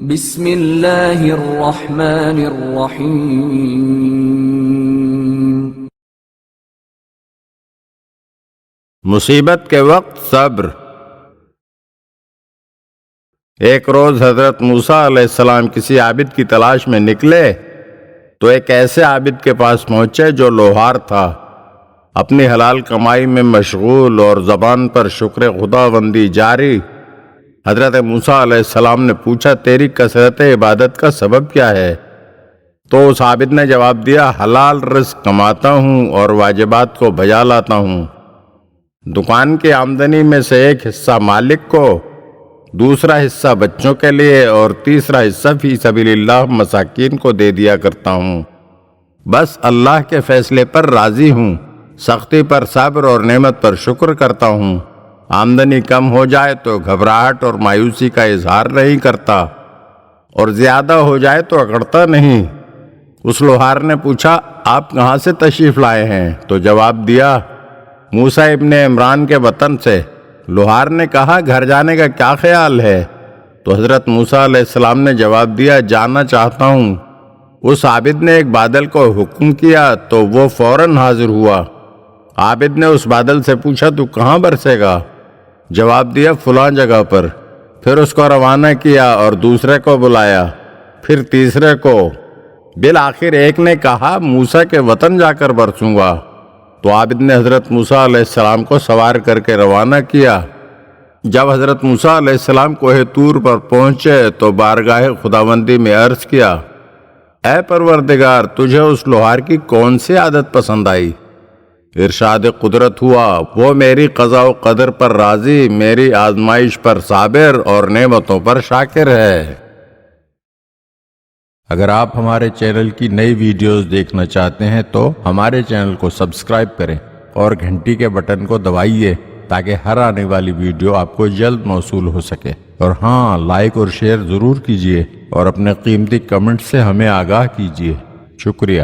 بسم اللہ الرحمن الرحیم۔ مصیبت کے وقت صبر۔ ایک روز حضرت موسیٰ علیہ السلام کسی عابد کی تلاش میں نکلے تو ایک ایسے عابد کے پاس پہنچے جو لوہار تھا، اپنی حلال کمائی میں مشغول اور زبان پر شکر خداوندی جاری۔ حضرت موسیٰ علیہ السلام نے پوچھا، تیری کثرت عبادت کا سبب کیا ہے؟ تو اس عابد نے جواب دیا، حلال رزق کماتا ہوں اور واجبات کو بجا لاتا ہوں۔ دکان کی آمدنی میں سے ایک حصہ مالک کو، دوسرا حصہ بچوں کے لیے اور تیسرا حصہ فی سبیل اللہ مساکین کو دے دیا کرتا ہوں۔ بس اللہ کے فیصلے پر راضی ہوں، سختی پر صبر اور نعمت پر شکر کرتا ہوں۔ آمدنی کم ہو جائے تو گھبراہٹ اور مایوسی کا اظہار نہیں کرتا، اور زیادہ ہو جائے تو اکڑتا نہیں۔ اس لوہار نے پوچھا، آپ کہاں سے تشریف لائے ہیں؟ تو جواب دیا، موسیٰ ابن عمران کے وطن سے۔ لوہار نے کہا، گھر جانے کا کیا خیال ہے؟ تو حضرت موسیٰ علیہ السلام نے جواب دیا، جانا چاہتا ہوں۔ اس عابد نے ایک بادل کو حکم کیا تو وہ فوراً حاضر ہوا۔ عابد نے اس بادل سے پوچھا، تو کہاں برسے گا؟ جواب دیا، فلاں جگہ پر۔ پھر اس کو روانہ کیا اور دوسرے کو بلایا، پھر تیسرے کو۔ بالآخر ایک نے کہا، موسیٰ کے وطن جا کر برسوں گا۔ تو عابد نے حضرت موسیٰ علیہ السلام کو سوار کر کے روانہ کیا۔ جب حضرت موسیٰ علیہ السلام کوہ طور پر پہنچے تو بارگاہ خداوندی میں عرض کیا، اے پروردگار، تجھے اس لوہار کی کون سی عادت پسند آئی؟ ارشاد قدرت ہوا، وہ میری قضاء و قدر پر راضی، میری آزمائش پر صابر اور نعمتوں پر شاکر ہے۔ اگر آپ ہمارے چینل کی نئی ویڈیوز دیکھنا چاہتے ہیں تو ہمارے چینل کو سبسکرائب کریں اور گھنٹی کے بٹن کو دبائیے تاکہ ہر آنے والی ویڈیو آپ کو جلد موصول ہو سکے۔ اور ہاں، لائک اور شیئر ضرور کیجیے اور اپنے قیمتی کمنٹ سے ہمیں آگاہ کیجیے۔ شکریہ۔